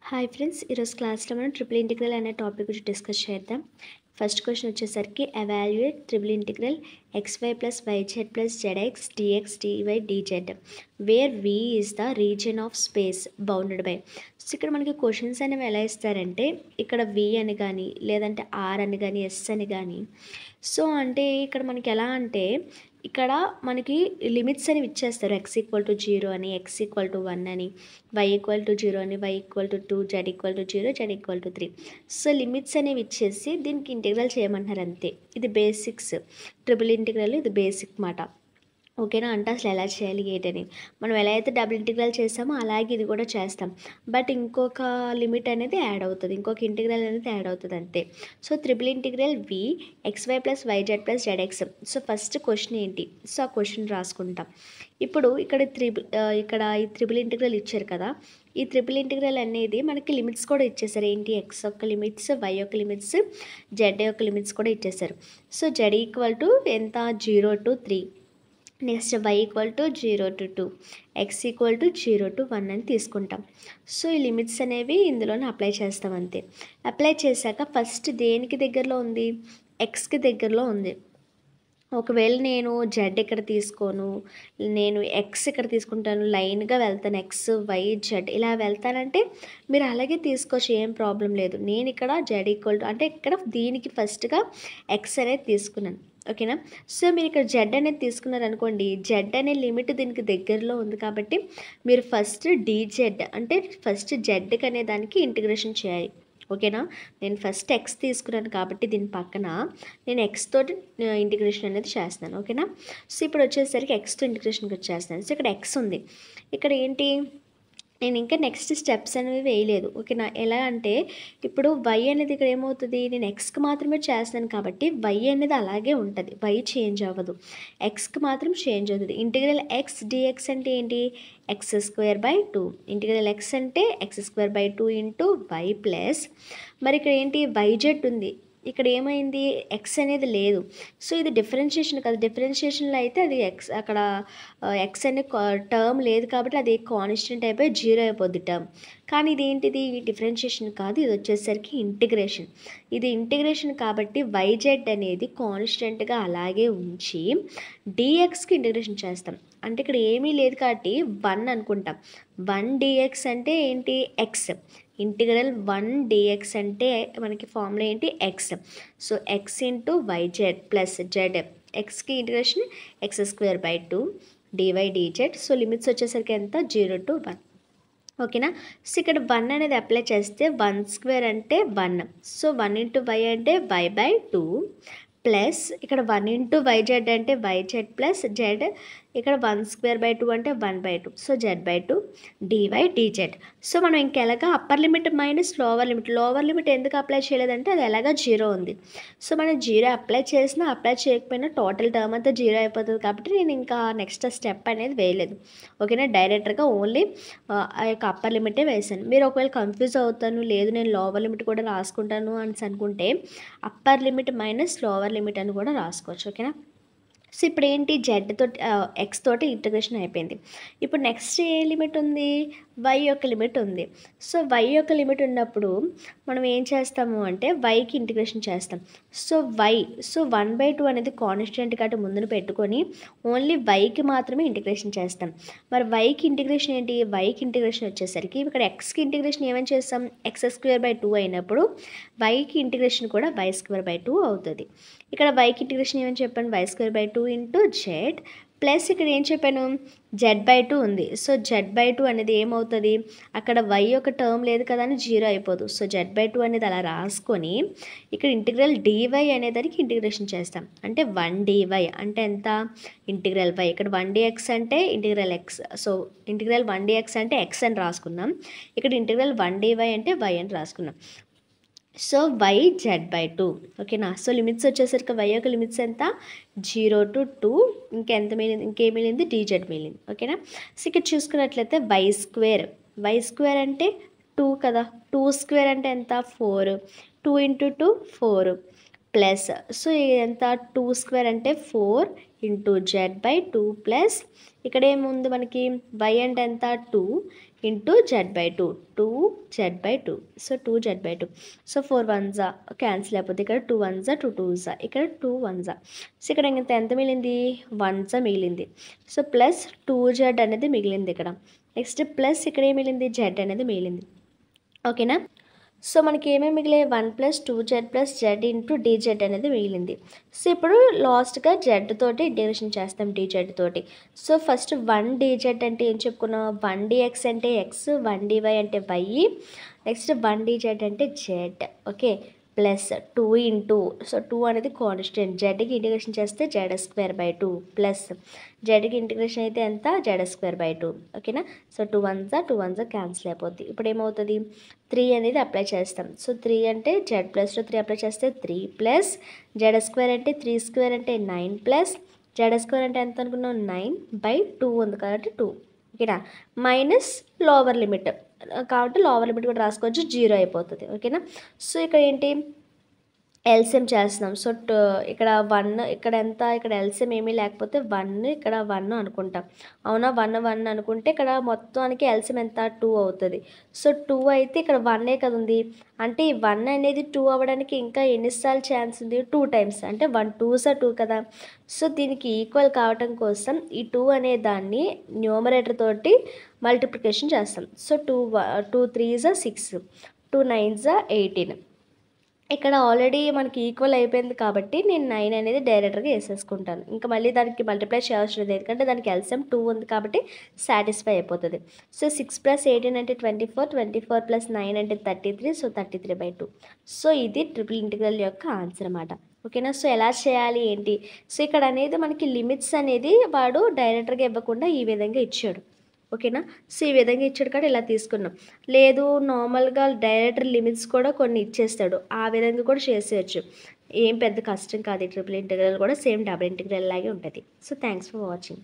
Hi friends, ఈరోజు క్లాస్లో మనం ట్రిపుల్ ఇంటిగ్రల్ అనే టాపిక్ గురించి డిస్కస్ చేద్దాం. ఫస్ట్ క్వశ్చన్ వచ్చేసరికి evaluate triple integral xy plus yz plus zx dx dy dz where v is the region of space bounded by. So ఇక్కడ మనకి questions అనేవి ఎలా ఇస్తారంటే ఇక్కడ v అని కానీ లేదంటే r అని కానీ s అని కానీ. సో అంటే ఇక్కడ మనకి ఎలా అంటే ఇక్కడ మనకి లిమిట్స్ అనేవి ఇచ్చేస్తారు. x=0 అని, x=1 అని, y=0 అని, y=2, z=0, z=3. So limits అనేవి ఇచ్చేసి దీనికి ఇంటిగ్రల్ చేయమంటారు అంతే. ఇది బేసిక్స్. ట్రిపుల్ ఇంటిగ్రల్ ఇది బేసిక్ మాట. ఓకేనా? అంటే అసలు ఎలా చేయాలి ఏంటని మనం ఎలా అయితే డబుల్ ఇంటిగ్రల్ చేస్తామో అలాగే ఇది కూడా చేస్తాం. బట్ ఇంకొక లిమిట్ అనేది యాడ్ అవుతుంది, ఇంకొక ఇంటిగ్రల్ అనేది యాడ్ అవుతుంది అంతే. So triple integral v xy plus yz plus zx. So first question ఏంటి? సో ఆ క్వశ్చన్ రాసుకుంటాం. ఇప్పుడు ఇక్కడ ఈ ట్రిపుల్ ఇంటిగ్రల్ ఇచ్చారు కదా, ఈ ట్రిపుల్ ఇంటిగ్రల్ అనేది మనకి లిమిట్స్ కూడా ఇచ్చేసారు. ఏంటి? x యొక్క లిమిట్స్, y యొక్క లిమిట్స్, z యొక్క లిమిట్స్ కూడా ఇచ్చేసారు. సో z ఎంత? 0 to 3. Next y=0 to 2, x=0 to 1 అని తీసుకుంటాం. సో ఈ లిమిట్స్ అనేవి ఇందులోనే అప్లై చేస్తాం అంతే. అప్లై చేశాక ఫస్ట్ దేనికి దగ్గరలో ఉంది? ఎక్స్కి దగ్గరలో ఉంది. ఒకవేళ నేను జెడ్ ఇక్కడ తీసుకోను, నేను ఎక్స్ ఇక్కడ తీసుకుంటాను, లైన్గా వెళ్తాను, ఎక్స్ వై జెడ్ ఇలా వెళ్తానంటే మీరు అలాగే తీసుకోవచ్చు, ఏం ప్రాబ్లం లేదు. నేను ఇక్కడ z అంటే ఇక్కడ దీనికి ఫస్ట్గా ఎక్స్ అనేది తీసుకున్నాను. ఓకేనా? సో మీరు ఇక్కడ జెడ్ అనేది తీసుకున్నారు అనుకోండి, జెడ్ అనే లిమిట్ దీనికి దగ్గరలో ఉంది కాబట్టి మీరు ఫస్ట్ dz అంటే ఫస్ట్ జెడ్కి అనే దానికి ఇంటిగ్రేషన్ చేయాలి. ఓకేనా? నేను ఫస్ట్ ఎక్స్ తీసుకున్నాను కాబట్టి దీని పక్కన నేను ఎక్స్ తోటి ఇంటిగ్రేషన్ అనేది చేస్తున్నాను. ఓకేనా? సో ఇప్పుడు వచ్చేసరికి ఎక్స్తో ఇంటిగ్రేషన్కి వచ్చేస్తాను. సో ఇక్కడ ఎక్స్ ఉంది, ఇక్కడ ఏంటి? నేను ఇంకా నెక్స్ట్ స్టెప్స్ అనేవి వేయలేదు. ఓకేనా? ఎలా అంటే ఇప్పుడు y అనేది ఇక్కడ ఏమవుతుంది? నేను ఎక్స్కి మాత్రమే చేస్తాను కాబట్టి y అనేది అలాగే ఉంటుంది, y చేంజ్ అవ్వదు. ఎక్స్కి మాత్రం చేంజ్ అవుతుంది. ఇంటిగ్రల్ x dx అంటే ఏంటి? x²/2. ఇంటిగ్రల్ x అంటే x²/2 ఇంటూ y ప్లస్ మరి ఇక్కడ ఏంటి? yz ఉంది. ఇక్కడ ఏమైంది? ఎక్స్ అనేది లేదు. సో ఇది డిఫరెన్షియేషన్ కదా, డిఫరెన్షియేషన్లో అయితే అది ఎక్స్ అక్కడ ఎక్స్ అనే టర్మ్ లేదు కాబట్టి అది కాన్స్టెంట్ అయిపోయి 0 అయిపోద్ది టర్మ్. కానీ ఇది ఏంటిది? డిఫరెన్షియేషన్ కాదు, ఇది వచ్చేసరికి ఇంటిగ్రేషన్. ఇది ఇంటిగ్రేషన్ కాబట్టి yz అనేది కాన్స్టెంట్గా అలాగే ఉంచి dxకి ఇంటిగ్రేషన్ చేస్తాం. అంటే ఇక్కడ ఏమీ లేదు కాబట్టి 1 అనుకుంటాం. 1 dx అంటే ఏంటి? ఎక్స్. ఇంటిగ్రల్ 1 dx అంటే మనకి ఫార్ములా ఏంటి? X. So x into yz plus z. ఎక్స్కి integration x²/2 dy dz. So limits వచ్చేసరికి ఎంత? 0 to 1. ఓకేనా? సో ఇక్కడ 1 అనేది అప్లై చేస్తే 1² అంటే 1. సో 1 ఇంటూ y అంటే y/2 ప్లస్ ఇక్కడ 1 ఇంటూ yz అంటే yz ప్లస్ z. ఇక్కడ 1²/2 అంటే 1/2. So z/2 dy dz. So మనం ఇంకెలాగా upper limit minus lower limit. Lower limit ఎందుకు అప్లై చేయలేదంటే అది ఎలాగా 0 ఉంది. సో మనం 0 అప్లై చేసినా అప్లై చేయకపోయినా టోటల్ టర్మ్ అంతా 0 అయిపోతుంది కాబట్టి నేను ఇంకా నెక్స్ట్ స్టెప్ అనేది వేయలేదు. ఓకేనా? డైరెక్ట్గా ఓన్లీ ఆ యొక్క అప్పర్ లిమిటే వేసాను. మీరు ఒకవేళ కన్ఫ్యూజ్ అవుతాను, లేదు నేను లోవర్ లిమిట్ కూడా రాసుకుంటాను అని అనుకుంటే upper limit minus lower limit అని కూడా రాసుకోవచ్చు. ఓకేనా? సో ఇప్పుడు ఏంటి? జెడ్ తోటి ఎక్స్ తోటి ఇంటిగ్రేషన్ అయిపోయింది. ఇప్పుడు నెక్స్ట్ ఏ లిమిట్ ఉంది? y యొక్క లిమిట్ ఉంది. సో y యొక్క లిమిట్ ఉన్నప్పుడు మనం ఏం చేస్తాము అంటే yకి ఇంటిగ్రేషన్ చేస్తాం. సో 1/2 అనేది కాన్స్టెంట్ కాబట్టి ముందున పెట్టుకొని ఓన్లీ yకి మాత్రమే ఇంటిగ్రేషన్ చేస్తాం. మరి yకి ఇంటిగ్రేషన్ ఏంటి? yకి ఇంటిగ్రేషన్ వచ్చేసరికి ఇక్కడ xకి ఇంటిగ్రేషన్ ఏమని చేస్తాం? x²/2 అయినప్పుడు yకి ఇంటిగ్రేషన్ కూడా y²/2 అవుతుంది. ఇక్కడ yకి ఇంటిగ్రేషన్ ఏమని చెప్పాను? y²/2 ఇంటూ జెడ్ ప్లస్ ఇక్కడ ఏం చెప్పాను? z/2 ఉంది. సో z/2 అనేది ఏమవుతుంది? అక్కడ y యొక్క టర్మ్ లేదు కదా అని 0 అయిపోదు. సో z/2 అనేది అలా రాసుకొని ఇక్కడ ఇంటిగ్రల్ dy అనేదానికి ఇంటిగ్రేషన్ చేస్తాం. అంటే 1 dy అంటే ఎంత? Integral y. ఇక్కడ 1 dx అంటే integral x. So integral 1 dx అంటే x అని రాసుకున్నాం. ఇక్కడ ఇంటిగ్రల్ 1 dy అంటే y అని రాసుకున్నాం. So y z/2. ఓకేనా? సో లిమిట్స్ వచ్చేసరికి y యొక్క లిమిట్స్ ఎంత? 0 to 2. ఇంకెంత మిగిలింది? ఇంకేం మిగిలింది? dz మిగిలింది. ఓకేనా? సో ఇక్కడ చూసుకున్నట్లయితే y² అంటే 2 కదా, 2² అంటే ఎంత? 4. 2 ఇంటూ 2 4 ప్లస్ సో ఎంత? 2² అంటే 4 ఇంటూ z/2 ప్లస్ ఇక్కడ ఏముంది మనకి? y అంటే ఎంత? 2 into z/2 2z/2 so 2z/2 so 4 1s cancel అయిపోతుంది ఇక్కడ 2 1s 2 2s ఇక్కడ 2 1s సో ఇక్కడ ఎంత మిగిలింది 1s మిగిలింది సో ప్లస్ 2z అనేది మిగిలింది ఇక్కడ నెక్స్ట్ ప్లస్ ఇక్కడ ఏం మిగిలింది z అనేది మిగిలింది ఓకేనా సో మనకి ఏమేమి మిగిలాయి 1 + 2z + z ఇంటూ dz అనేది మిగిలింది సో ఇప్పుడు లాస్ట్గా z తోటి ఇంటిగ్రేషన్ చేస్తాం dz తోటి సో ఫస్ట్ 1 dz అంటే ఏం చెప్పుకున్నాం 1 dx అంటే x 1 dy అంటే y నెక్స్ట్ 1 dz అంటే z okay plus 2 into so 2 అనేది కాన్స్టెంట్ జెడ్కి ఇంటిగ్రేషన్ చేస్తే z²/2 ప్లస్ జెడ్కి ఇంటిగ్రేషన్ అయితే ఎంత z²/2 ఓకేనా సో 2 1s క్యాన్సిల్ అయిపోద్ది ఇప్పుడు ఏమవుతుంది 3 అనేది అప్లై చేస్తాం సో 3 అంటే z+లో 3 అప్లై చేస్తే 3 ప్లస్ z² అంటే 3² అంటే 9 ప్లస్ z² అంటే ఎంత అనుకున్నాం 9/2 ఉంది కాబట్టి 2 ఓకేనా మైనస్ లోవర్ లిమిట్ కాబట్టి లోవర్ లిమిట్ కూడా రాసుకోవచ్చు 0 అయిపోతుంది ఓకేనా సో ఇక్కడ ఏంటి ఎల్సిఎం చేస్తున్నాం సో ఇక్కడ 1 ఇక్కడ ఎంత ఇక్కడ ఎల్సిఎం ఏమీ లేకపోతే 1 ఇక్కడ 1 అనుకుంటాం అవునా 1 అనుకుంటే ఇక్కడ మొత్తానికి ఎల్సిఎం ఎంత 2 అవుతుంది సో 2 అయితే ఇక్కడ 1 కదా ఉంది అంటే ఈ 1 అనేది 2 అవ్వడానికి ఇంకా ఎన్నిసార్లు ఛాన్స్ ఉంది 2 టైమ్స్ అంటే 1 2s 2 కదా సో దీనికి ఈక్వల్ కావటం కోసం ఈ 2 అనే దాన్ని న్యూమరేటర్ తోటి మల్టిప్లికేషన్ చేస్తాం సో 2 3s 6 2 9s 18 ఇక్కడ ఆల్రెడీ మనకి ఈక్వల్ అయిపోయింది కాబట్టి నేను 9 అనేది డైరెక్ట్గా వేసేసుకుంటాను ఇంకా మళ్ళీ దానికి మల్టిప్లై చేయాల్సి లేదు ఎందుకంటే దానికి ఎల్సిఎం 2 ఉంది కాబట్టి సాటిస్ఫై అయిపోతుంది సో 6 + 18 అంటే 24 24 + 9 అంటే 33 సో 33/2 సో ఇది ట్రిపుల్ ఇంటిగ్రల్ యొక్క ఆన్సర్ అన్నమాట ఓకేనా సో ఎలా చేయాలి ఏంటి సో ఇక్కడ అనేది మనకి లిమిట్స్ అనేది వాడు డైరెక్ట్గా ఇవ్వకుండా ఈ విధంగా ఇచ్చాడు ఓకేనా సో ఈ విధంగా ఇచ్చాడు కాబట్టి ఇలా తీసుకున్నాం లేదు నార్మల్గా డైరెక్టర్ లిమిట్స్ కూడా కొన్ని ఇచ్చేస్తాడు ఆ విధంగా కూడా చేసేయచ్చు ఏం పెద్ద కష్టం కాదు ట్రిపుల్ ఇంటిగ్రల్ కూడా సేమ్ డబుల్ ఇంటిగ్రల్ లాగే ఉంటుంది సో థ్యాంక్స్ ఫర్ వాచింగ్